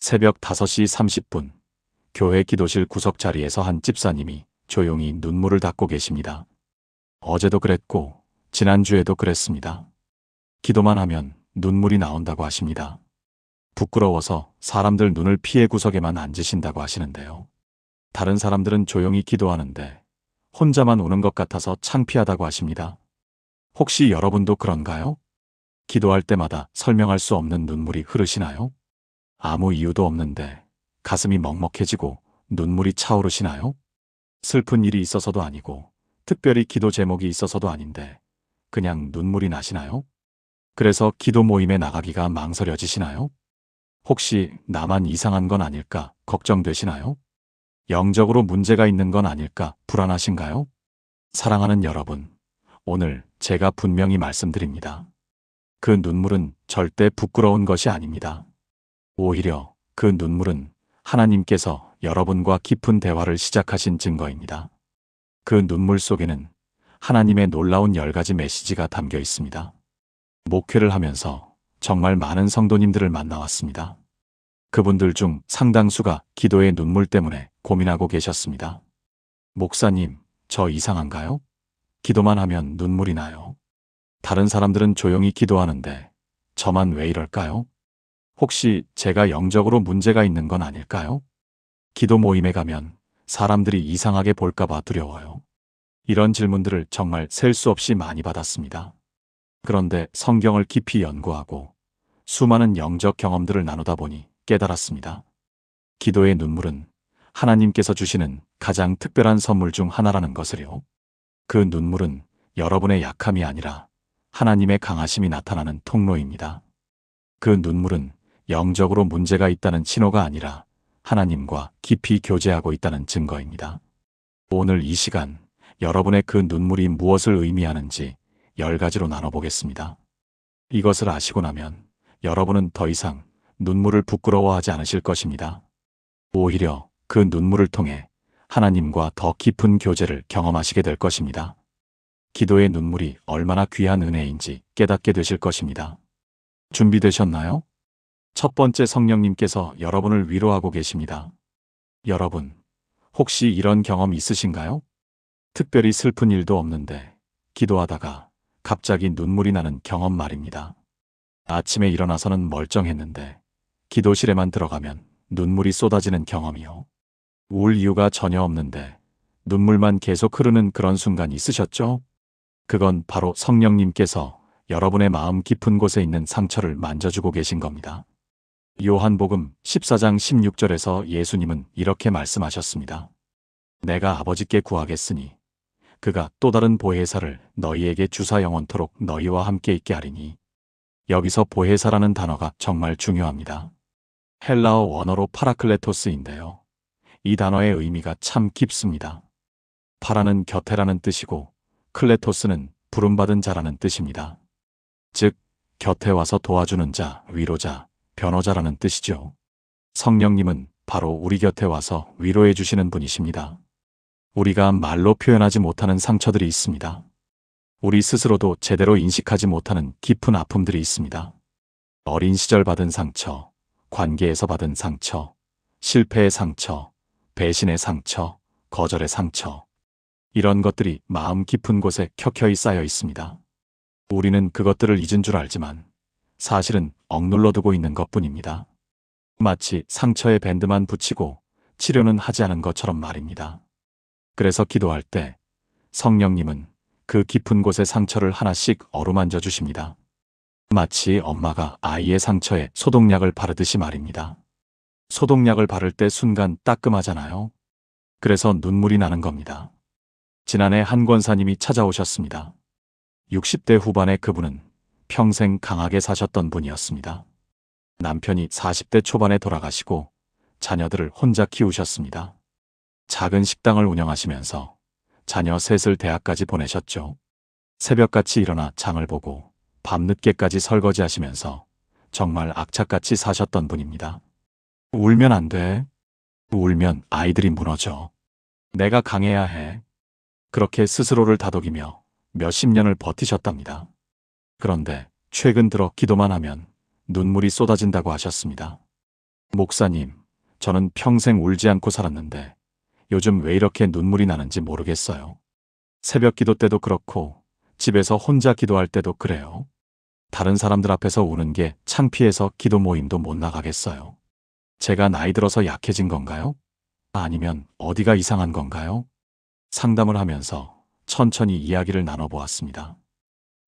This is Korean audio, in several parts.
새벽 5시 30분, 교회 기도실 구석 자리에서 한 집사님이 조용히 눈물을 닦고 계십니다. 어제도 그랬고 지난주에도 그랬습니다. 기도만 하면 눈물이 나온다고 하십니다. 부끄러워서 사람들 눈을 피해 구석에만 앉으신다고 하시는데요. 다른 사람들은 조용히 기도하는데 혼자만 우는 것 같아서 창피하다고 하십니다. 혹시 여러분도 그런가요? 기도할 때마다 설명할 수 없는 눈물이 흐르시나요? 아무 이유도 없는데 가슴이 먹먹해지고 눈물이 차오르시나요? 슬픈 일이 있어서도 아니고 특별히 기도 제목이 있어서도 아닌데 그냥 눈물이 나시나요? 그래서 기도 모임에 나가기가 망설여지시나요? 혹시 나만 이상한 건 아닐까 걱정되시나요? 영적으로 문제가 있는 건 아닐까 불안하신가요? 사랑하는 여러분, 오늘 제가 분명히 말씀드립니다. 그 눈물은 절대 부끄러운 것이 아닙니다. 오히려 그 눈물은 하나님께서 여러분과 깊은 대화를 시작하신 증거입니다. 그 눈물 속에는 하나님의 놀라운 10가지 메시지가 담겨 있습니다. 목회를 하면서 정말 많은 성도님들을 만나왔습니다. 그분들 중 상당수가 기도의 눈물 때문에 고민하고 계셨습니다. 목사님, 저 이상한가요? 기도만 하면 눈물이 나요. 다른 사람들은 조용히 기도하는데 저만 왜 이럴까요? 혹시 제가 영적으로 문제가 있는 건 아닐까요? 기도 모임에 가면 사람들이 이상하게 볼까봐 두려워요. 이런 질문들을 정말 셀 수 없이 많이 받았습니다. 그런데 성경을 깊이 연구하고 수많은 영적 경험들을 나누다 보니 깨달았습니다. 기도의 눈물은 하나님께서 주시는 가장 특별한 선물 중 하나라는 것을요. 그 눈물은 여러분의 약함이 아니라 하나님의 강하심이 나타나는 통로입니다. 그 눈물은 영적으로 문제가 있다는 신호가 아니라 하나님과 깊이 교제하고 있다는 증거입니다. 오늘 이 시간 여러분의 그 눈물이 무엇을 의미하는지 10가지로 나눠보겠습니다. 이것을 아시고 나면 여러분은 더 이상 눈물을 부끄러워하지 않으실 것입니다. 오히려 그 눈물을 통해 하나님과 더 깊은 교제를 경험하시게 될 것입니다. 기도의 눈물이 얼마나 귀한 은혜인지 깨닫게 되실 것입니다. 준비되셨나요? 첫 번째, 성령님께서 여러분을 위로하고 계십니다. 여러분, 혹시 이런 경험 있으신가요? 특별히 슬픈 일도 없는데 기도하다가 갑자기 눈물이 나는 경험 말입니다. 아침에 일어나서는 멀쩡했는데 기도실에만 들어가면 눈물이 쏟아지는 경험이요. 울 이유가 전혀 없는데 눈물만 계속 흐르는 그런 순간 있으셨죠? 그건 바로 성령님께서 여러분의 마음 깊은 곳에 있는 상처를 만져주고 계신 겁니다. 요한복음 14장 16절에서 예수님은 이렇게 말씀하셨습니다. 내가 아버지께 구하겠으니 그가 또 다른 보혜사를 너희에게 주사 영원토록 너희와 함께 있게 하리니. 여기서 보혜사라는 단어가 정말 중요합니다. 헬라어 원어로 파라클레토스인데요. 이 단어의 의미가 참 깊습니다. 파라는 곁에라는 뜻이고 클레토스는 부름받은 자라는 뜻입니다. 즉, 곁에 와서 도와주는 자, 위로자, 변호자라는 뜻이죠. 성령님은 바로 우리 곁에 와서 위로해 주시는 분이십니다. 우리가 말로 표현하지 못하는 상처들이 있습니다. 우리 스스로도 제대로 인식하지 못하는 깊은 아픔들이 있습니다. 어린 시절 받은 상처, 관계에서 받은 상처, 실패의 상처, 배신의 상처, 거절의 상처. 이런 것들이 마음 깊은 곳에 켜켜이 쌓여 있습니다. 우리는 그것들을 잊은 줄 알지만 사실은 억눌러 두고 있는 것뿐입니다. 마치 상처에 밴드만 붙이고 치료는 하지 않은 것처럼 말입니다. 그래서 기도할 때 성령님은 그 깊은 곳의 상처를 하나씩 어루만져 주십니다. 마치 엄마가 아이의 상처에 소독약을 바르듯이 말입니다. 소독약을 바를 때 순간 따끔하잖아요. 그래서 눈물이 나는 겁니다. 지난해 한 권사님이 찾아오셨습니다. 60대 후반의 그분은 평생 강하게 사셨던 분이었습니다. 남편이 40대 초반에 돌아가시고 자녀들을 혼자 키우셨습니다. 작은 식당을 운영하시면서 자녀 셋을 대학까지 보내셨죠. 새벽같이 일어나 장을 보고 밤늦게까지 설거지하시면서 정말 악착같이 사셨던 분입니다. 울면 안 돼. 울면 아이들이 무너져. 내가 강해야 해. 그렇게 스스로를 다독이며 몇십 년을 버티셨답니다. 그런데 최근 들어 기도만 하면 눈물이 쏟아진다고 하셨습니다. 목사님, 저는 평생 울지 않고 살았는데 요즘 왜 이렇게 눈물이 나는지 모르겠어요. 새벽 기도 때도 그렇고 집에서 혼자 기도할 때도 그래요. 다른 사람들 앞에서 우는 게 창피해서 기도 모임도 못 나가겠어요. 제가 나이 들어서 약해진 건가요? 아니면 어디가 이상한 건가요? 상담을 하면서 천천히 이야기를 나눠보았습니다.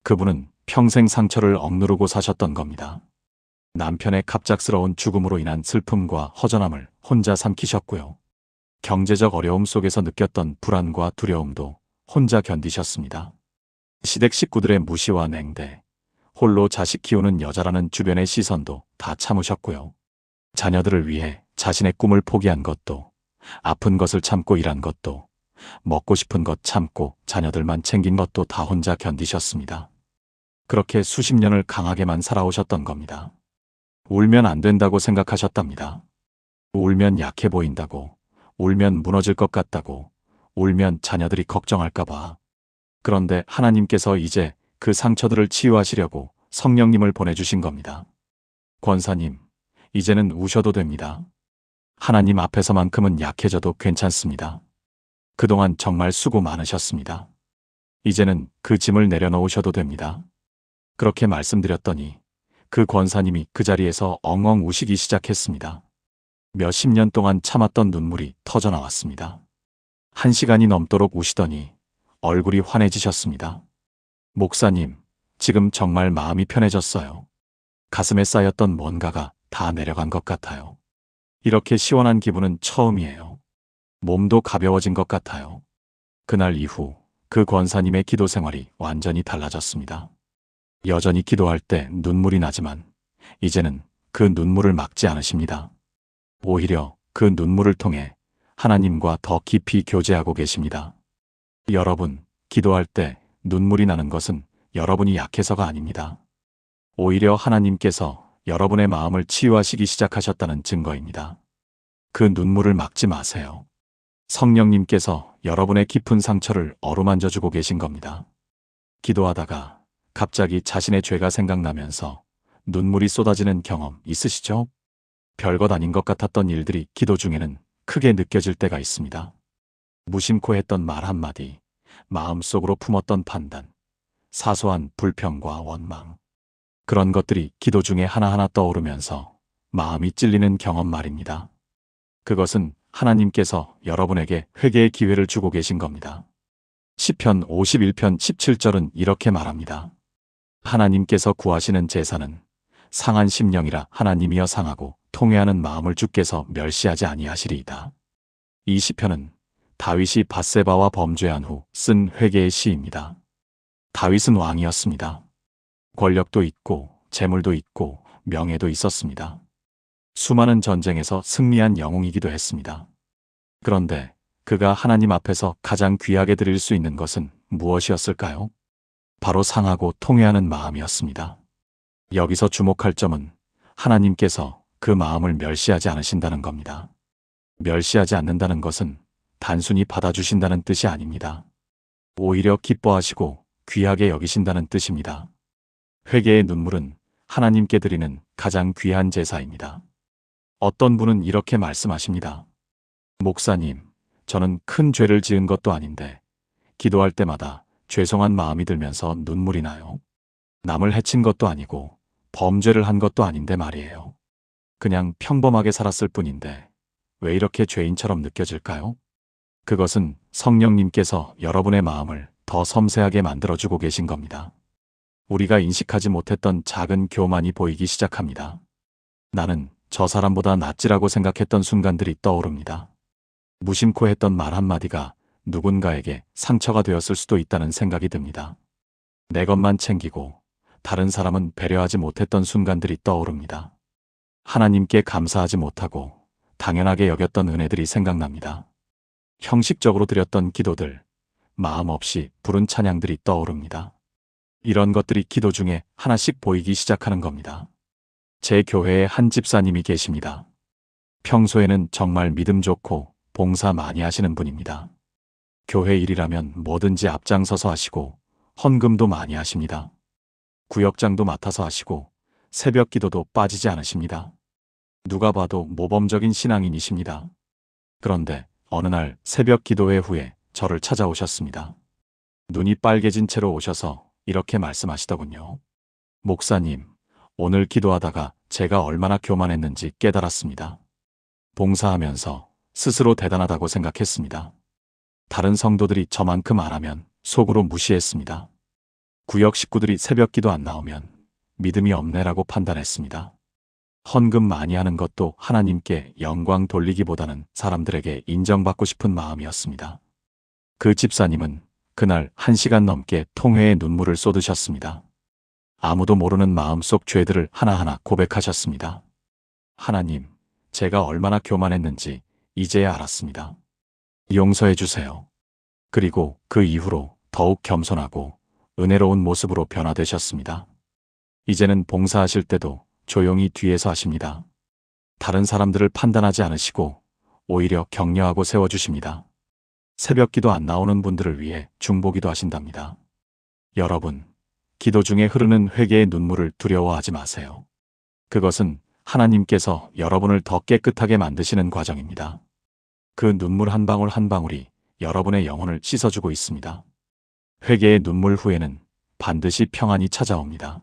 그분은 평생 상처를 억누르고 사셨던 겁니다. 남편의 갑작스러운 죽음으로 인한 슬픔과 허전함을 혼자 삼키셨고요. 경제적 어려움 속에서 느꼈던 불안과 두려움도 혼자 견디셨습니다. 시댁 식구들의 무시와 냉대, 홀로 자식 키우는 여자라는 주변의 시선도 다 참으셨고요. 자녀들을 위해 자신의 꿈을 포기한 것도, 아픈 것을 참고 일한 것도, 먹고 싶은 것 참고 자녀들만 챙긴 것도 다 혼자 견디셨습니다. 그렇게 수십 년을 강하게만 살아오셨던 겁니다. 울면 안 된다고 생각하셨답니다. 울면 약해 보인다고, 울면 무너질 것 같다고, 울면 자녀들이 걱정할까봐. 그런데 하나님께서 이제 그 상처들을 치유하시려고 성령님을 보내주신 겁니다. 권사님, 이제는 우셔도 됩니다. 하나님 앞에서만큼은 약해져도 괜찮습니다. 그동안 정말 수고 많으셨습니다. 이제는 그 짐을 내려놓으셔도 됩니다. 그렇게 말씀드렸더니 그 권사님이 그 자리에서 엉엉 우시기 시작했습니다. 몇십 년 동안 참았던 눈물이 터져 나왔습니다. 1시간이 넘도록 우시더니 얼굴이 환해지셨습니다. 목사님, 지금 정말 마음이 편해졌어요. 가슴에 쌓였던 뭔가가 다 내려간 것 같아요. 이렇게 시원한 기분은 처음이에요. 몸도 가벼워진 것 같아요. 그날 이후 그 권사님의 기도 생활이 완전히 달라졌습니다. 여전히 기도할 때 눈물이 나지만 이제는 그 눈물을 막지 않으십니다. 오히려 그 눈물을 통해 하나님과 더 깊이 교제하고 계십니다. 여러분, 기도할 때 눈물이 나는 것은 여러분이 약해서가 아닙니다. 오히려 하나님께서 여러분의 마음을 치유하시기 시작하셨다는 증거입니다. 그 눈물을 막지 마세요. 성령님께서 여러분의 깊은 상처를 어루만져 주고 계신 겁니다. 기도하다가 갑자기 자신의 죄가 생각나면서 눈물이 쏟아지는 경험 있으시죠? 별것 아닌 것 같았던 일들이 기도 중에는 크게 느껴질 때가 있습니다. 무심코 했던 말 한마디, 마음속으로 품었던 판단, 사소한 불평과 원망. 그런 것들이 기도 중에 하나하나 떠오르면서 마음이 찔리는 경험 말입니다. 그것은 하나님께서 여러분에게 회개의 기회를 주고 계신 겁니다. 시편 51편 17절은 이렇게 말합니다. 하나님께서 구하시는 제사는 상한 심령이라 하나님이여 상하고 통회하는 마음을 주께서 멸시하지 아니하시리이다. 이 시편은 다윗이 밧세바와 범죄한 후 쓴 회개의 시입니다. 다윗은 왕이었습니다. 권력도 있고 재물도 있고 명예도 있었습니다. 수많은 전쟁에서 승리한 영웅이기도 했습니다. 그런데 그가 하나님 앞에서 가장 귀하게 드릴 수 있는 것은 무엇이었을까요? 바로 상하고 통회하는 마음이었습니다. 여기서 주목할 점은 하나님께서 그 마음을 멸시하지 않으신다는 겁니다. 멸시하지 않는다는 것은 단순히 받아주신다는 뜻이 아닙니다. 오히려 기뻐하시고 귀하게 여기신다는 뜻입니다. 회개의 눈물은 하나님께 드리는 가장 귀한 제사입니다. 어떤 분은 이렇게 말씀하십니다. 목사님, 저는 큰 죄를 지은 것도 아닌데 기도할 때마다 죄송한 마음이 들면서 눈물이 나요. 남을 해친 것도 아니고 범죄를 한 것도 아닌데 말이에요. 그냥 평범하게 살았을 뿐인데 왜 이렇게 죄인처럼 느껴질까요? 그것은 성령님께서 여러분의 마음을 더 섬세하게 만들어주고 계신 겁니다. 우리가 인식하지 못했던 작은 교만이 보이기 시작합니다. 나는 저 사람보다 낫지라고 생각했던 순간들이 떠오릅니다. 무심코 했던 말 한마디가 누군가에게 상처가 되었을 수도 있다는 생각이 듭니다. 내 것만 챙기고 다른 사람은 배려하지 못했던 순간들이 떠오릅니다. 하나님께 감사하지 못하고 당연하게 여겼던 은혜들이 생각납니다. 형식적으로 드렸던 기도들, 마음 없이 부른 찬양들이 떠오릅니다. 이런 것들이 기도 중에 하나씩 보이기 시작하는 겁니다. 제 교회에 한 집사님이 계십니다. 평소에는 정말 믿음 좋고 봉사 많이 하시는 분입니다. 교회 일이라면 뭐든지 앞장서서 하시고 헌금도 많이 하십니다. 구역장도 맡아서 하시고 새벽 기도도 빠지지 않으십니다. 누가 봐도 모범적인 신앙인이십니다. 그런데 어느 날 새벽 기도회 후에 저를 찾아오셨습니다. 눈이 빨개진 채로 오셔서 이렇게 말씀하시더군요. 목사님, 오늘 기도하다가 제가 얼마나 교만했는지 깨달았습니다. 봉사하면서 스스로 대단하다고 생각했습니다. 다른 성도들이 저만큼 안 하면 속으로 무시했습니다. 구역 식구들이 새벽 기도 안 나오면 믿음이 없네라고 판단했습니다. 헌금 많이 하는 것도 하나님께 영광 돌리기보다는 사람들에게 인정받고 싶은 마음이었습니다. 그 집사님은 그날 1시간 넘게 통회에 눈물을 쏟으셨습니다. 아무도 모르는 마음속 죄들을 하나하나 고백하셨습니다. 하나님, 제가 얼마나 교만했는지 이제야 알았습니다. 용서해 주세요. 그리고 그 이후로 더욱 겸손하고 은혜로운 모습으로 변화되셨습니다. 이제는 봉사하실 때도 조용히 뒤에서 하십니다. 다른 사람들을 판단하지 않으시고 오히려 격려하고 세워주십니다. 새벽 기도 안 나오는 분들을 위해 중보기도 하신답니다. 여러분, 기도 중에 흐르는 회개의 눈물을 두려워하지 마세요. 그것은 하나님께서 여러분을 더 깨끗하게 만드시는 과정입니다. 그 눈물 한 방울 한 방울이 여러분의 영혼을 씻어주고 있습니다. 회개의 눈물 후에는 반드시 평안이 찾아옵니다.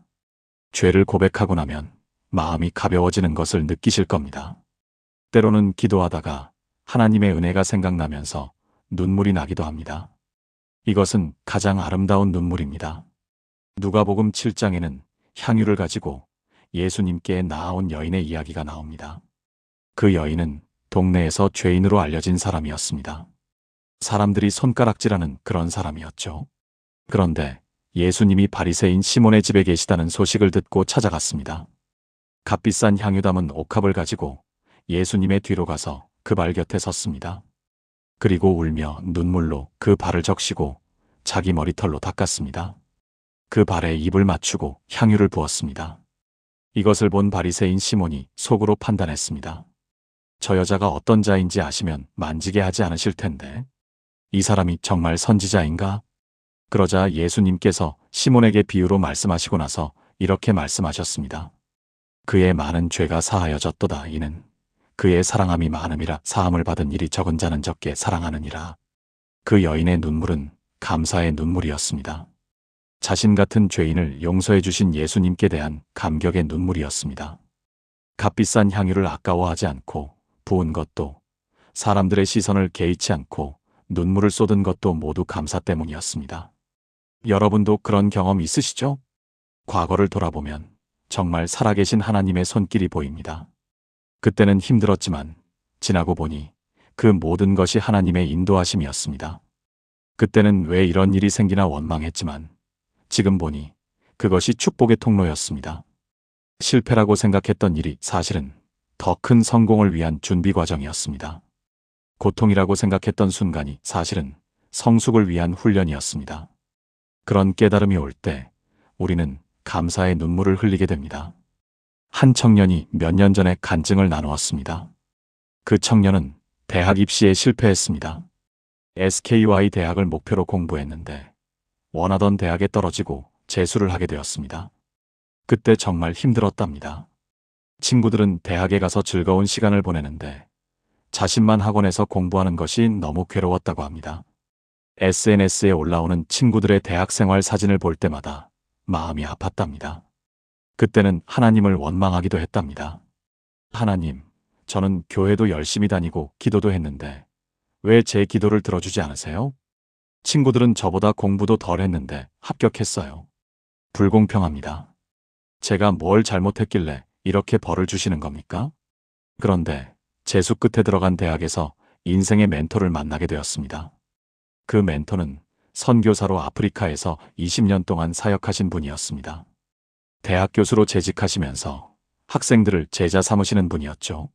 죄를 고백하고 나면 마음이 가벼워지는 것을 느끼실 겁니다. 때로는 기도하다가 하나님의 은혜가 생각나면서 눈물이 나기도 합니다. 이것은 가장 아름다운 눈물입니다. 누가복음 7장에는 향유를 가지고 예수님께 나아온 여인의 이야기가 나옵니다. 그 여인은 동네에서 죄인으로 알려진 사람이었습니다. 사람들이 손가락질하는 그런 사람이었죠. 그런데 예수님이 바리새인 시몬의 집에 계시다는 소식을 듣고 찾아갔습니다. 값비싼 향유 담은 옥합을 가지고 예수님의 뒤로 가서 그 발 곁에 섰습니다. 그리고 울며 눈물로 그 발을 적시고 자기 머리털로 닦았습니다. 그 발에 입을 맞추고 향유를 부었습니다. 이것을 본 바리새인 시몬이 속으로 판단했습니다. 저 여자가 어떤 자인지 아시면 만지게 하지 않으실 텐데 이 사람이 정말 선지자인가? 그러자 예수님께서 시몬에게 비유로 말씀하시고 나서 이렇게 말씀하셨습니다. 그의 많은 죄가 사하여졌도다. 이는 그의 사랑함이 많음이라 사함을 받은 일이 적은 자는 적게 사랑하느니라. 그 여인의 눈물은 감사의 눈물이었습니다. 자신 같은 죄인을 용서해 주신 예수님께 대한 감격의 눈물이었습니다. 값비싼 향유를 아까워하지 않고 부은 것도, 사람들의 시선을 개의치 않고 눈물을 쏟은 것도 모두 감사 때문이었습니다. 여러분도 그런 경험 있으시죠? 과거를 돌아보면 정말 살아계신 하나님의 손길이 보입니다. 그때는 힘들었지만 지나고 보니 그 모든 것이 하나님의 인도하심이었습니다. 그때는 왜 이런 일이 생기나 원망했지만 지금 보니 그것이 축복의 통로였습니다. 실패라고 생각했던 일이 사실은 더 큰 성공을 위한 준비 과정이었습니다. 고통이라고 생각했던 순간이 사실은 성숙을 위한 훈련이었습니다. 그런 깨달음이 올 때 우리는 감사의 눈물을 흘리게 됩니다. 한 청년이 몇 년 전에 간증을 나누었습니다. 그 청년은 대학 입시에 실패했습니다. SKY 대학을 목표로 공부했는데 원하던 대학에 떨어지고 재수를 하게 되었습니다. 그때 정말 힘들었답니다. 친구들은 대학에 가서 즐거운 시간을 보내는데 자신만 학원에서 공부하는 것이 너무 괴로웠다고 합니다. SNS에 올라오는 친구들의 대학생활 사진을 볼 때마다 마음이 아팠답니다. 그때는 하나님을 원망하기도 했답니다. 하나님, 저는 교회도 열심히 다니고 기도도 했는데 왜 제 기도를 들어주지 않으세요? 친구들은 저보다 공부도 덜 했는데 합격했어요. 불공평합니다. 제가 뭘 잘못했길래 이렇게 벌을 주시는 겁니까? 그런데 재수 끝에 들어간 대학에서 인생의 멘토를 만나게 되었습니다. 그 멘토는 선교사로 아프리카에서 20년 동안 사역하신 분이었습니다. 대학 교수로 재직하시면서 학생들을 제자 삼으시는 분이었죠.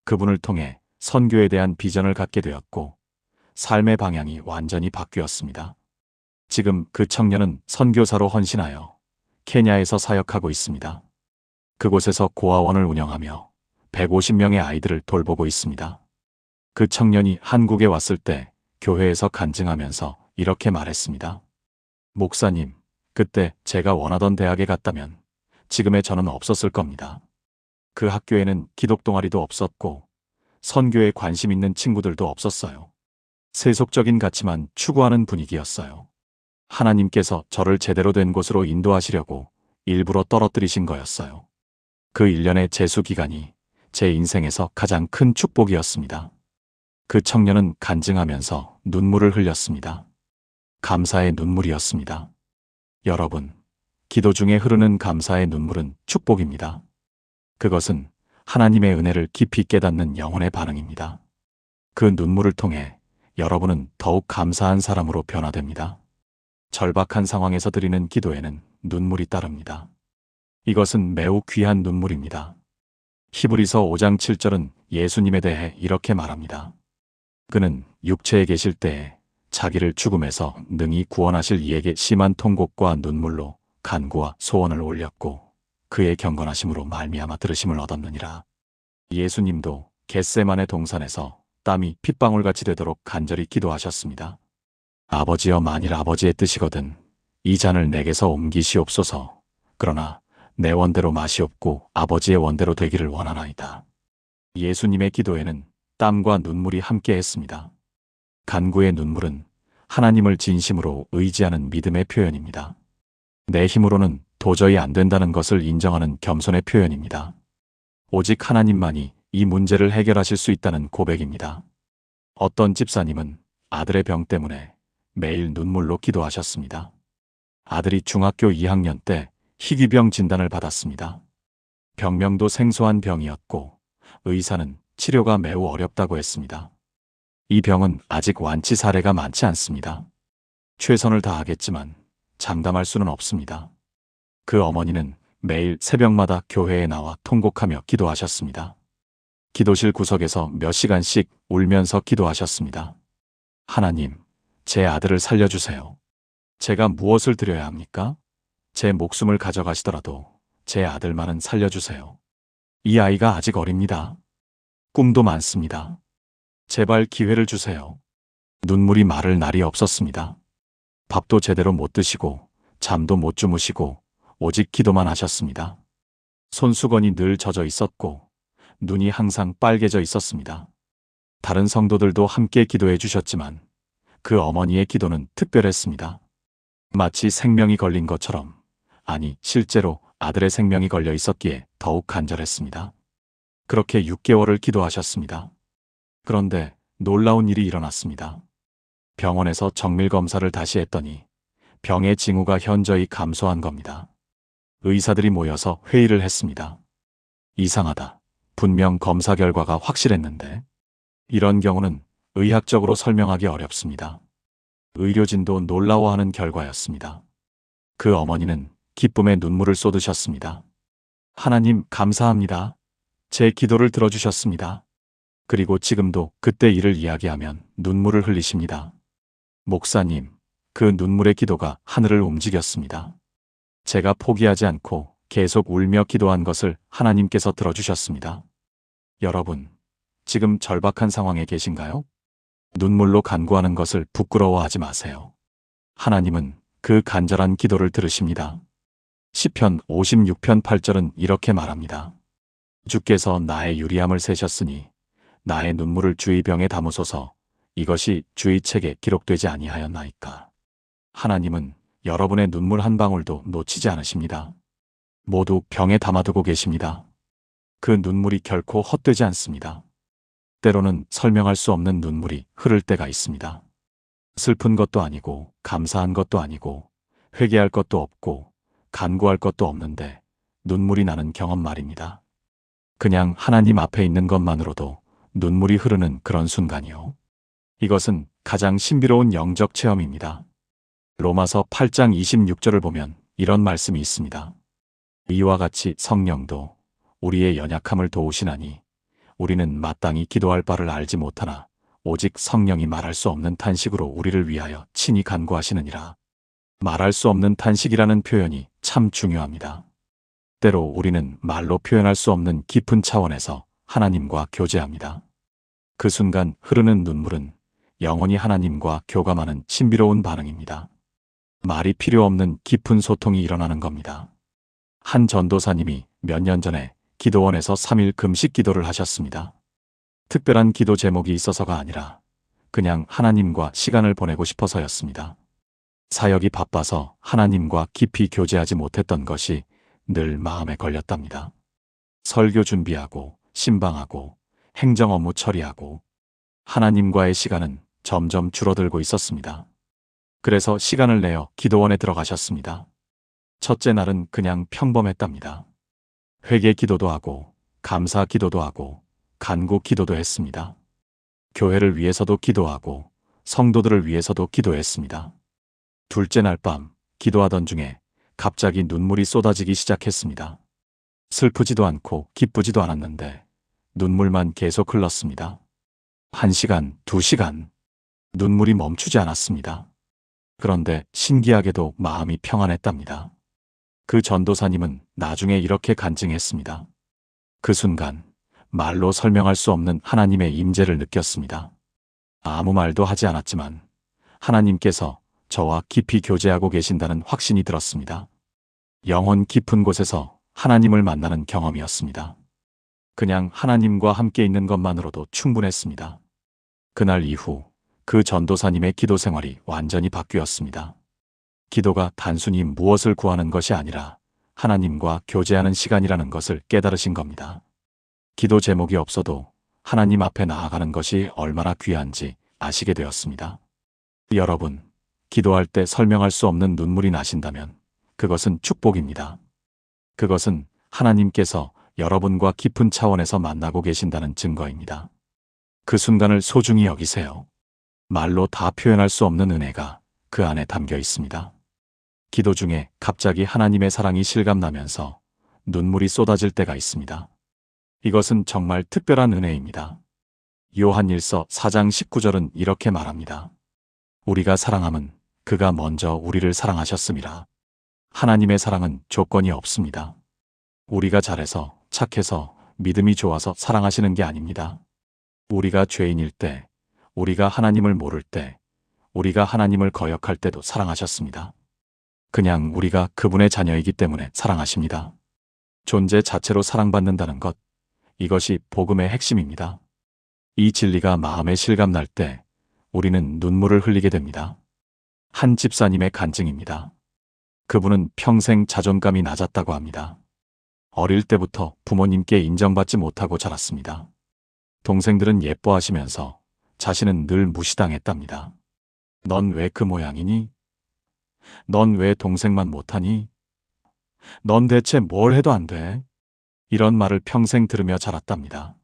그분을 통해 선교에 대한 비전을 갖게 되었고 삶의 방향이 완전히 바뀌었습니다. 지금 그 청년은 선교사로 헌신하여 케냐에서 사역하고 있습니다. 그곳에서 고아원을 운영하며 150명의 아이들을 돌보고 있습니다. 그 청년이 한국에 왔을 때 교회에서 간증하면서 이렇게 말했습니다. 목사님, 그때 제가 원하던 대학에 갔다면 지금의 저는 없었을 겁니다. 그 학교에는 기독 동아리도 없었고 선교에 관심 있는 친구들도 없었어요. 세속적인 가치만 추구하는 분위기였어요. 하나님께서 저를 제대로 된 곳으로 인도하시려고 일부러 떨어뜨리신 거였어요. 그 1년의 재수 기간이 제 인생에서 가장 큰 축복이었습니다. 그 청년은 간증하면서 눈물을 흘렸습니다. 감사의 눈물이었습니다. 여러분, 기도 중에 흐르는 감사의 눈물은 축복입니다. 그것은 하나님의 은혜를 깊이 깨닫는 영혼의 반응입니다. 그 눈물을 통해 여러분은 더욱 감사한 사람으로 변화됩니다. 절박한 상황에서 드리는 기도에는 눈물이 따릅니다. 이것은 매우 귀한 눈물입니다. 히브리서 5장 7절은 예수님에 대해 이렇게 말합니다. 그는 육체에 계실 때에 자기를 죽음에서 능히 구원하실 이에게 심한 통곡과 눈물로 간구와 소원을 올렸고 그의 경건하심으로 말미암아 들으심을 얻었느니라. 예수님도 겟세마네 동산에서 땀이 핏방울같이 되도록 간절히 기도하셨습니다. 아버지여, 만일 아버지의 뜻이거든 이 잔을 내게서 옮기시옵소서. 그러나 내 원대로 마시옵고 아버지의 원대로 되기를 원하나이다. 예수님의 기도에는 땀과 눈물이 함께했습니다. 간구의 눈물은 하나님을 진심으로 의지하는 믿음의 표현입니다. 내 힘으로는 도저히 안 된다는 것을 인정하는 겸손의 표현입니다. 오직 하나님만이 이 문제를 해결하실 수 있다는 고백입니다. 어떤 집사님은 아들의 병 때문에 매일 눈물로 기도하셨습니다. 아들이 중학교 2학년 때 희귀병 진단을 받았습니다. 병명도 생소한 병이었고 의사는 치료가 매우 어렵다고 했습니다. 이 병은 아직 완치 사례가 많지 않습니다. 최선을 다하겠지만 장담할 수는 없습니다. 그 어머니는 매일 새벽마다 교회에 나와 통곡하며 기도하셨습니다. 기도실 구석에서 몇 시간씩 울면서 기도하셨습니다. 하나님, 제 아들을 살려주세요. 제가 무엇을 드려야 합니까? 제 목숨을 가져가시더라도 제 아들만은 살려주세요. 이 아이가 아직 어립니다. 꿈도 많습니다. 제발 기회를 주세요. 눈물이 마를 날이 없었습니다. 밥도 제대로 못 드시고 잠도 못 주무시고 오직 기도만 하셨습니다. 손수건이 늘 젖어 있었고 눈이 항상 빨개져 있었습니다. 다른 성도들도 함께 기도해 주셨지만 그 어머니의 기도는 특별했습니다. 마치 생명이 걸린 것처럼, 아니 실제로 아들의 생명이 걸려 있었기에 더욱 간절했습니다. 그렇게 6개월을 기도하셨습니다. 그런데 놀라운 일이 일어났습니다. 병원에서 정밀 검사를 다시 했더니 병의 징후가 현저히 감소한 겁니다. 의사들이 모여서 회의를 했습니다. 이상하다. 분명 검사 결과가 확실했는데. 이런 경우는 의학적으로 설명하기 어렵습니다. 의료진도 놀라워하는 결과였습니다. 그 어머니는 기쁨의 눈물을 쏟으셨습니다. 하나님 감사합니다. 제 기도를 들어주셨습니다. 그리고 지금도 그때 일을 이야기하면 눈물을 흘리십니다. 목사님, 그 눈물의 기도가 하늘을 움직였습니다. 제가 포기하지 않고 계속 울며 기도한 것을 하나님께서 들어주셨습니다. 여러분, 지금 절박한 상황에 계신가요? 눈물로 간구하는 것을 부끄러워하지 마세요. 하나님은 그 간절한 기도를 들으십니다. 시편 56편 8절은 이렇게 말합니다. 주께서 나의 유리함을 세셨으니 나의 눈물을 주의 병에 담으소서. 이것이 주의 책에 기록되지 아니하였나이까. 하나님은 여러분의 눈물 한 방울도 놓치지 않으십니다. 모두 병에 담아두고 계십니다. 그 눈물이 결코 헛되지 않습니다. 때로는 설명할 수 없는 눈물이 흐를 때가 있습니다. 슬픈 것도 아니고 감사한 것도 아니고 회개할 것도 없고 간구할 것도 없는데 눈물이 나는 경험 말입니다. 그냥 하나님 앞에 있는 것만으로도 눈물이 흐르는 그런 순간이요. 이것은 가장 신비로운 영적 체험입니다. 로마서 8장 26절을 보면 이런 말씀이 있습니다. 이와 같이 성령도 우리의 연약함을 도우시나니 우리는 마땅히 기도할 바를 알지 못하나 오직 성령이 말할 수 없는 탄식으로 우리를 위하여 친히 간구하시느니라. 말할 수 없는 탄식이라는 표현이 참 중요합니다. 때로 우리는 말로 표현할 수 없는 깊은 차원에서 하나님과 교제합니다. 그 순간 흐르는 눈물은 영원히 하나님과 교감하는 신비로운 반응입니다. 말이 필요 없는 깊은 소통이 일어나는 겁니다. 한 전도사님이 몇 년 전에 기도원에서 3일 금식 기도를 하셨습니다. 특별한 기도 제목이 있어서가 아니라 그냥 하나님과 시간을 보내고 싶어서였습니다. 사역이 바빠서 하나님과 깊이 교제하지 못했던 것이 늘 마음에 걸렸답니다. 설교 준비하고 신방하고 행정 업무 처리하고 하나님과의 시간은 점점 줄어들고 있었습니다. 그래서 시간을 내어 기도원에 들어가셨습니다. 첫째 날은 그냥 평범했답니다. 회개 기도도 하고 감사 기도도 하고 간구 기도도 했습니다. 교회를 위해서도 기도하고 성도들을 위해서도 기도했습니다. 둘째 날 밤 기도하던 중에 갑자기 눈물이 쏟아지기 시작했습니다. 슬프지도 않고 기쁘지도 않았는데 눈물만 계속 흘렀습니다. 1시간, 2시간 눈물이 멈추지 않았습니다. 그런데 신기하게도 마음이 평안했답니다. 그 전도사님은 나중에 이렇게 간증했습니다. 그 순간 말로 설명할 수 없는 하나님의 임재를 느꼈습니다. 아무 말도 하지 않았지만 하나님께서 저와 깊이 교제하고 계신다는 확신이 들었습니다. 영혼 깊은 곳에서 하나님을 만나는 경험이었습니다. 그냥 하나님과 함께 있는 것만으로도 충분했습니다. 그날 이후 그 전도사님의 기도 생활이 완전히 바뀌었습니다. 기도가 단순히 무엇을 구하는 것이 아니라 하나님과 교제하는 시간이라는 것을 깨달으신 겁니다. 기도 제목이 없어도 하나님 앞에 나아가는 것이 얼마나 귀한지 아시게 되었습니다. 여러분, 기도할 때 설명할 수 없는 눈물이 나신다면 그것은 축복입니다. 그것은 하나님께서 여러분과 깊은 차원에서 만나고 계신다는 증거입니다. 그 순간을 소중히 여기세요. 말로 다 표현할 수 없는 은혜가 그 안에 담겨 있습니다. 기도 중에 갑자기 하나님의 사랑이 실감나면서 눈물이 쏟아질 때가 있습니다. 이것은 정말 특별한 은혜입니다. 요한일서 4장 19절은 이렇게 말합니다. 우리가 사랑함은 그가 먼저 우리를 사랑하셨음이라. 하나님의 사랑은 조건이 없습니다. 우리가 잘해서, 착해서, 믿음이 좋아서 사랑하시는 게 아닙니다. 우리가 죄인일 때, 우리가 하나님을 모를 때, 우리가 하나님을 거역할 때도 사랑하셨습니다. 그냥 우리가 그분의 자녀이기 때문에 사랑하십니다. 존재 자체로 사랑받는다는 것, 이것이 복음의 핵심입니다. 이 진리가 마음에 실감날 때 우리는 눈물을 흘리게 됩니다. 한 집사님의 간증입니다. 그분은 평생 자존감이 낮았다고 합니다. 어릴 때부터 부모님께 인정받지 못하고 자랐습니다. 동생들은 예뻐하시면서 자신은 늘 무시당했답니다. 넌 왜 그 모양이니? 넌 왜 동생만 못하니? 넌 대체 뭘 해도 안 돼? 이런 말을 평생 들으며 자랐답니다.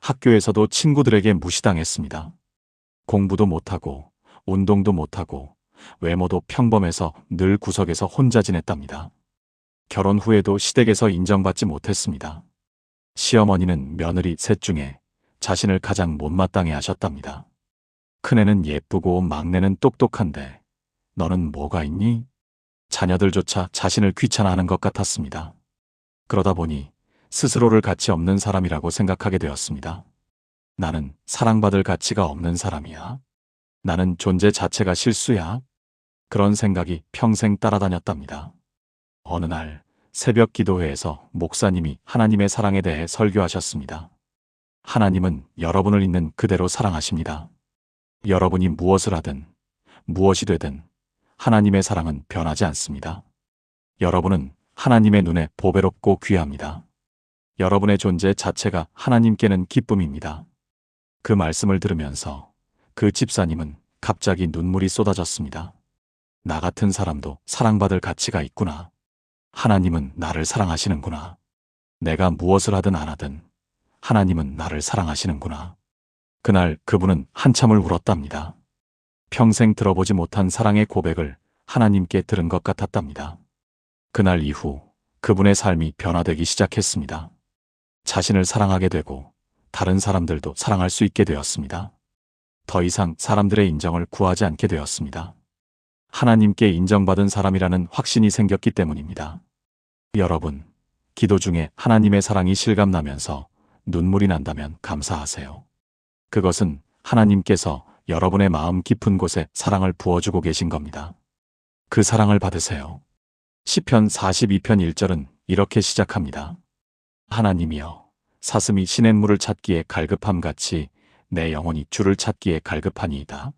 학교에서도 친구들에게 무시당했습니다. 공부도 못하고 운동도 못하고 외모도 평범해서 늘 구석에서 혼자 지냈답니다. 결혼 후에도 시댁에서 인정받지 못했습니다. 시어머니는 며느리 셋 중에 자신을 가장 못마땅해 하셨답니다. 큰애는 예쁘고 막내는 똑똑한데 너는 뭐가 있니? 자녀들조차 자신을 귀찮아하는 것 같았습니다. 그러다 보니 스스로를 가치 없는 사람이라고 생각하게 되었습니다. 나는 사랑받을 가치가 없는 사람이야. 나는 존재 자체가 실수야. 그런 생각이 평생 따라다녔답니다. 어느 날 새벽 기도회에서 목사님이 하나님의 사랑에 대해 설교하셨습니다. 하나님은 여러분을 있는 그대로 사랑하십니다. 여러분이 무엇을 하든 무엇이 되든 하나님의 사랑은 변하지 않습니다. 여러분은 하나님의 눈에 보배롭고 귀합니다. 여러분의 존재 자체가 하나님께는 기쁨입니다. 그 말씀을 들으면서 그 집사님은 갑자기 눈물이 쏟아졌습니다. 나 같은 사람도 사랑받을 가치가 있구나. 하나님은 나를 사랑하시는구나. 내가 무엇을 하든 안 하든 하나님은 나를 사랑하시는구나. 그날 그분은 한참을 울었답니다. 평생 들어보지 못한 사랑의 고백을 하나님께 들은 것 같았답니다. 그날 이후 그분의 삶이 변화되기 시작했습니다. 자신을 사랑하게 되고 다른 사람들도 사랑할 수 있게 되었습니다. 더 이상 사람들의 인정을 구하지 않게 되었습니다. 하나님께 인정받은 사람이라는 확신이 생겼기 때문입니다. 여러분, 기도 중에 하나님의 사랑이 실감나면서 눈물이 난다면 감사하세요. 그것은 하나님께서 여러분의 마음 깊은 곳에 사랑을 부어주고 계신 겁니다. 그 사랑을 받으세요. 시편 42편 1절은 이렇게 시작합니다. 하나님이여, 사슴이 시냇물을 찾기에 갈급함같이 내 영혼이 주를 찾기에 갈급하니이다.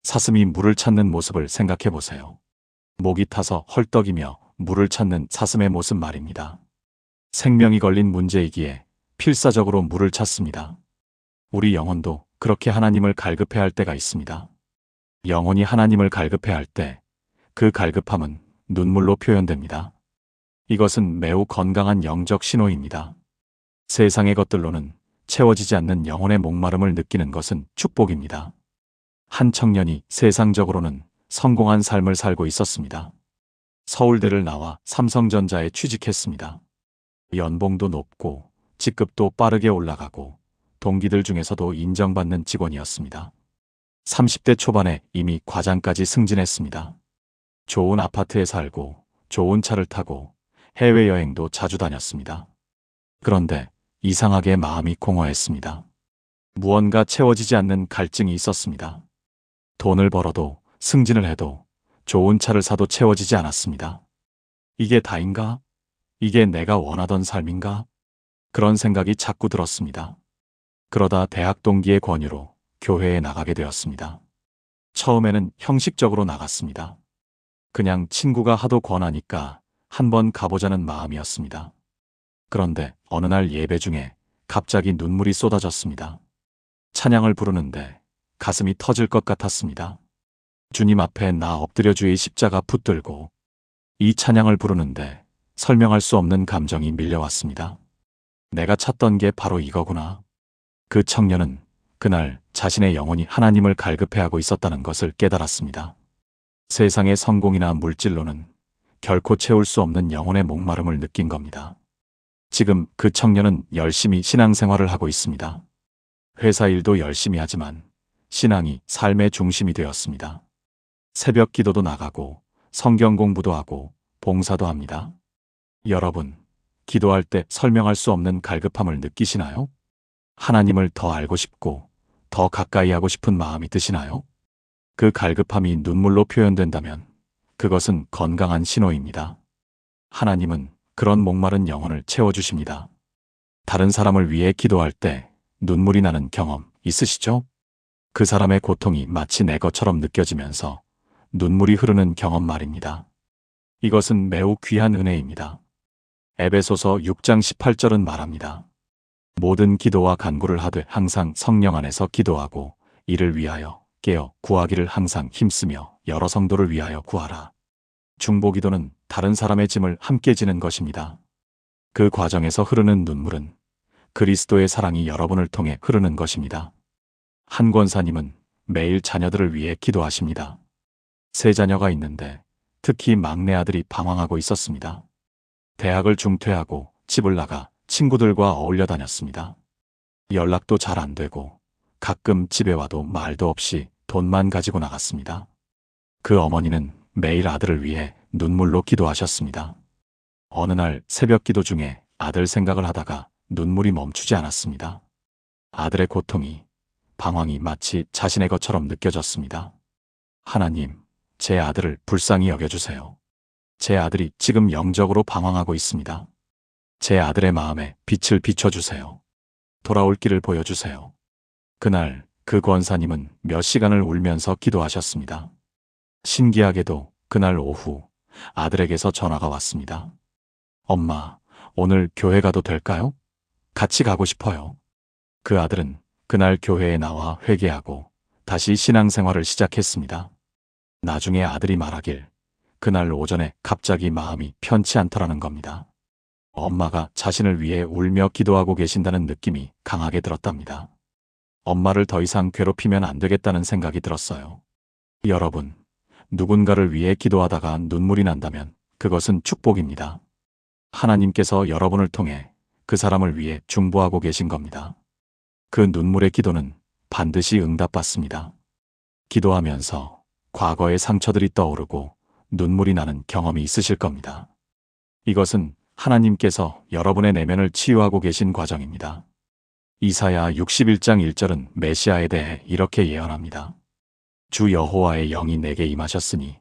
사슴이 물을 찾는 모습을 생각해 보세요. 목이 타서 헐떡이며 물을 찾는 사슴의 모습 말입니다. 생명이 걸린 문제이기에 필사적으로 물을 찾습니다. 우리 영혼도 그렇게 하나님을 갈급해 할 때가 있습니다. 영혼이 하나님을 갈급해 할 때 그 갈급함은 눈물로 표현됩니다. 이것은 매우 건강한 영적 신호입니다. 세상의 것들로는 채워지지 않는 영혼의 목마름을 느끼는 것은 축복입니다. 한 청년이 세상적으로는 성공한 삶을 살고 있었습니다. 서울대를 나와 삼성전자에 취직했습니다. 연봉도 높고 직급도 빠르게 올라가고 동기들 중에서도 인정받는 직원이었습니다. 30대 초반에 이미 과장까지 승진했습니다. 좋은 아파트에 살고 좋은 차를 타고 해외여행도 자주 다녔습니다. 그런데 이상하게 마음이 공허했습니다. 무언가 채워지지 않는 갈증이 있었습니다. 돈을 벌어도 승진을 해도 좋은 차를 사도 채워지지 않았습니다. 이게 다인가? 이게 내가 원하던 삶인가? 그런 생각이 자꾸 들었습니다. 그러다 대학 동기의 권유로 교회에 나가게 되었습니다. 처음에는 형식적으로 나갔습니다. 그냥 친구가 하도 권하니까 한번 가보자는 마음이었습니다. 그런데 어느 날 예배 중에 갑자기 눈물이 쏟아졌습니다. 찬양을 부르는데 가슴이 터질 것 같았습니다. 주님 앞에 나 엎드려 주의 십자가 붙들고 이 찬양을 부르는데 설명할 수 없는 감정이 밀려왔습니다. 내가 찾던 게 바로 이거구나. 그 청년은 그날 자신의 영혼이 하나님을 갈급해하고 있었다는 것을 깨달았습니다. 세상의 성공이나 물질로는 결코 채울 수 없는 영혼의 목마름을 느낀 겁니다. 지금 그 청년은 열심히 신앙생활을 하고 있습니다. 회사 일도 열심히 하지만 신앙이 삶의 중심이 되었습니다. 새벽 기도도 나가고 성경 공부도 하고 봉사도 합니다. 여러분, 기도할 때 설명할 수 없는 갈급함을 느끼시나요? 하나님을 더 알고 싶고 더 가까이 하고 싶은 마음이 드시나요? 그 갈급함이 눈물로 표현된다면 그것은 건강한 신호입니다. 하나님은 그런 목마른 영혼을 채워주십니다. 다른 사람을 위해 기도할 때 눈물이 나는 경험 있으시죠? 그 사람의 고통이 마치 내 것처럼 느껴지면서 눈물이 흐르는 경험 말입니다. 이것은 매우 귀한 은혜입니다. 에베소서 6장 18절은 말합니다. 모든 기도와 간구를 하되 항상 성령 안에서 기도하고 이를 위하여 깨어 구하기를 항상 힘쓰며 여러 성도를 위하여 구하라. 중보기도는 다른 사람의 짐을 함께 지는 것입니다. 그 과정에서 흐르는 눈물은 그리스도의 사랑이 여러분을 통해 흐르는 것입니다. 한 권사님은 매일 자녀들을 위해 기도하십니다. 세 자녀가 있는데 특히 막내 아들이 방황하고 있었습니다. 대학을 중퇴하고 집을 나가 친구들과 어울려 다녔습니다. 연락도 잘 안 되고 가끔 집에 와도 말도 없이 돈만 가지고 나갔습니다. 그 어머니는 매일 아들을 위해 눈물로 기도하셨습니다. 어느 날 새벽 기도 중에 아들 생각을 하다가 눈물이 멈추지 않았습니다. 아들의 고통이, 방황이 마치 자신의 것처럼 느껴졌습니다. 하나님, 제 아들을 불쌍히 여겨주세요. 제 아들이 지금 영적으로 방황하고 있습니다. 제 아들의 마음에 빛을 비춰주세요. 돌아올 길을 보여주세요. 그날 그 권사님은 몇 시간을 울면서 기도하셨습니다. 신기하게도 그날 오후 아들에게서 전화가 왔습니다. 엄마, 오늘 교회 가도 될까요? 같이 가고 싶어요. 그 아들은 그날 교회에 나와 회개하고 다시 신앙생활을 시작했습니다. 나중에 아들이 말하길 그날 오전에 갑자기 마음이 편치 않더라는 겁니다. 엄마가 자신을 위해 울며 기도하고 계신다는 느낌이 강하게 들었답니다. 엄마를 더 이상 괴롭히면 안 되겠다는 생각이 들었어요. 여러분, 누군가를 위해 기도하다가 눈물이 난다면 그것은 축복입니다. 하나님께서 여러분을 통해 그 사람을 위해 중보하고 계신 겁니다. 그 눈물의 기도는 반드시 응답받습니다. 기도하면서 과거의 상처들이 떠오르고 눈물이 나는 경험이 있으실 겁니다. 이것은 하나님께서 여러분의 내면을 치유하고 계신 과정입니다. 이사야 61장 1절은 메시아에 대해 이렇게 예언합니다. 주 여호와의 영이 내게 임하셨으니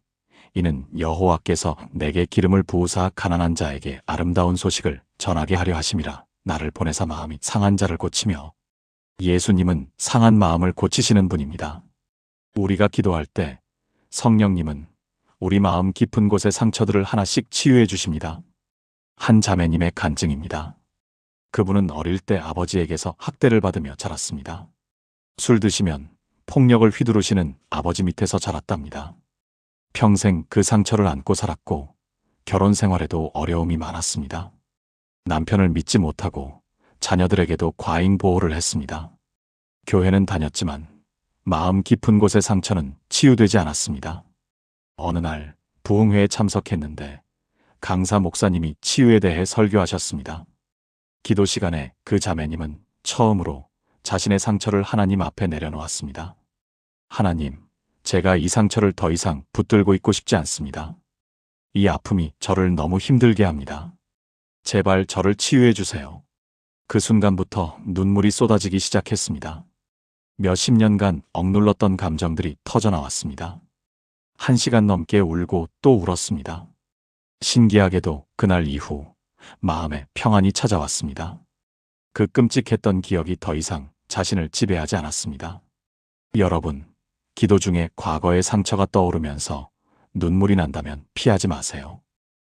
이는 여호와께서 내게 기름을 부으사 가난한 자에게 아름다운 소식을 전하게 하려 하심이라. 나를 보내사 마음이 상한 자를 고치며, 예수님은 상한 마음을 고치시는 분입니다. 우리가 기도할 때 성령님은 우리 마음 깊은 곳의 상처들을 하나씩 치유해 주십니다. 한 자매님의 간증입니다. 그분은 어릴 때 아버지에게서 학대를 받으며 자랐습니다. 술 드시면 폭력을 휘두르시는 아버지 밑에서 자랐답니다. 평생 그 상처를 안고 살았고 결혼 생활에도 어려움이 많았습니다. 남편을 믿지 못하고 자녀들에게도 과잉 보호를 했습니다. 교회는 다녔지만 마음 깊은 곳의 상처는 치유되지 않았습니다. 어느 날 부흥회에 참석했는데 강사 목사님이 치유에 대해 설교하셨습니다. 기도 시간에 그 자매님은 처음으로 자신의 상처를 하나님 앞에 내려놓았습니다. 하나님, 제가 이 상처를 더 이상 붙들고 있고 싶지 않습니다. 이 아픔이 저를 너무 힘들게 합니다. 제발 저를 치유해 주세요. 그 순간부터 눈물이 쏟아지기 시작했습니다. 몇십 년간 억눌렀던 감정들이 터져나왔습니다. 1시간 넘게 울고 또 울었습니다. 신기하게도 그날 이후 마음에 평안이 찾아왔습니다. 그 끔찍했던 기억이 더 이상 자신을 지배하지 않았습니다. 여러분, 기도 중에 과거의 상처가 떠오르면서 눈물이 난다면 피하지 마세요.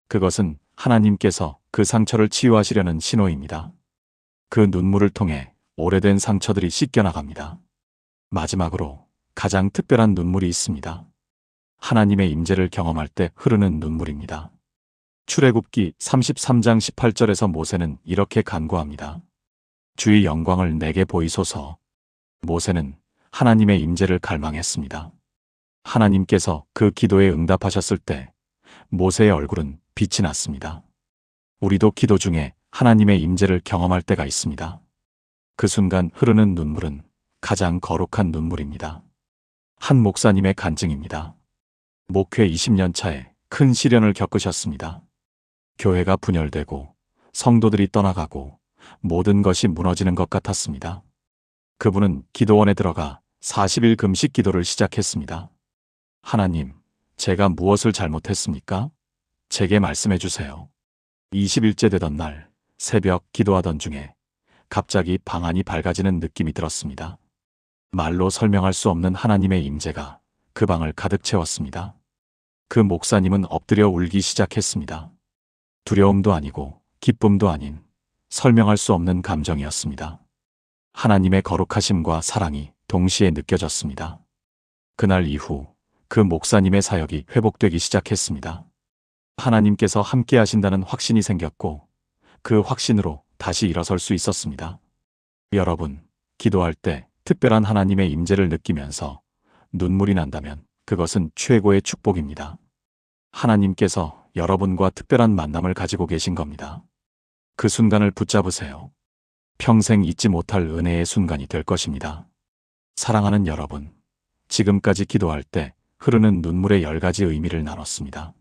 그것은 하나님께서 그 상처를 치유하시려는 신호입니다. 그 눈물을 통해 오래된 상처들이 씻겨나갑니다. 마지막으로 가장 특별한 눈물이 있습니다. 하나님의 임재를 경험할 때 흐르는 눈물입니다. 출애굽기 33장 18절에서 모세는 이렇게 간구합니다. 주의 영광을 내게 보이소서. 모세는 하나님의 임재를 갈망했습니다. 하나님께서 그 기도에 응답하셨을 때 모세의 얼굴은 빛이 났습니다. 우리도 기도 중에 하나님의 임재를 경험할 때가 있습니다. 그 순간 흐르는 눈물은 가장 거룩한 눈물입니다. 한 목사님의 간증입니다. 목회 20년 차에 큰 시련을 겪으셨습니다. 교회가 분열되고 성도들이 떠나가고 모든 것이 무너지는 것 같았습니다. 그분은 기도원에 들어가 40일 금식 기도를 시작했습니다. 하나님, 제가 무엇을 잘못했습니까? 제게 말씀해 주세요. 20일째 되던 날 새벽 기도하던 중에 갑자기 방 안이 밝아지는 느낌이 들었습니다. 말로 설명할 수 없는 하나님의 임재가 그 방을 가득 채웠습니다. 그 목사님은 엎드려 울기 시작했습니다. 두려움도 아니고 기쁨도 아닌 설명할 수 없는 감정이었습니다. 하나님의 거룩하심과 사랑이 동시에 느껴졌습니다. 그날 이후 그 목사님의 사역이 회복되기 시작했습니다. 하나님께서 함께 하신다는 확신이 생겼고 그 확신으로 다시 일어설 수 있었습니다. 여러분, 기도할 때 특별한 하나님의 임재를 느끼면서 눈물이 난다면 그것은 최고의 축복입니다. 하나님께서 여러분과 특별한 만남을 가지고 계신 겁니다. 그 순간을 붙잡으세요. 평생 잊지 못할 은혜의 순간이 될 것입니다. 사랑하는 여러분, 지금까지 기도할 때 흐르는 눈물의 10가지 의미를 나눴습니다.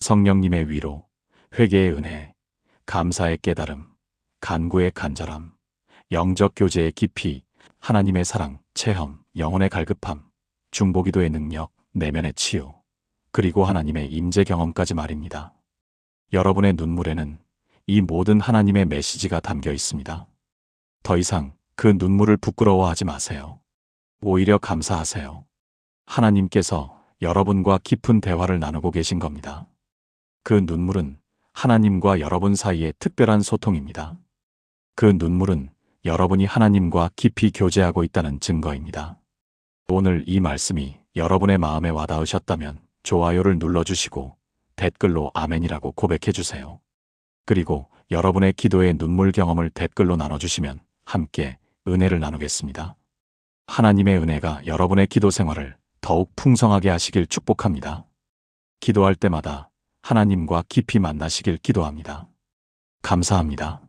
성령님의 위로, 회개의 은혜, 감사의 깨달음, 간구의 간절함, 영적 교제의 깊이, 하나님의 사랑, 체험, 영혼의 갈급함, 중보기도의 능력, 내면의 치유, 그리고 하나님의 임재 경험까지 말입니다. 여러분의 눈물에는 이 모든 하나님의 메시지가 담겨 있습니다. 더 이상 그 눈물을 부끄러워하지 마세요. 오히려 감사하세요. 하나님께서 여러분과 깊은 대화를 나누고 계신 겁니다. 그 눈물은 하나님과 여러분 사이의 특별한 소통입니다. 그 눈물은 여러분이 하나님과 깊이 교제하고 있다는 증거입니다. 오늘 이 말씀이 여러분의 마음에 와닿으셨다면 좋아요를 눌러주시고 댓글로 아멘이라고 고백해주세요. 그리고 여러분의 기도의 눈물 경험을 댓글로 나눠주시면 함께 은혜를 나누겠습니다. 하나님의 은혜가 여러분의 기도 생활을 더욱 풍성하게 하시길 축복합니다. 기도할 때마다 하나님과 깊이 만나시길 기도합니다. 감사합니다.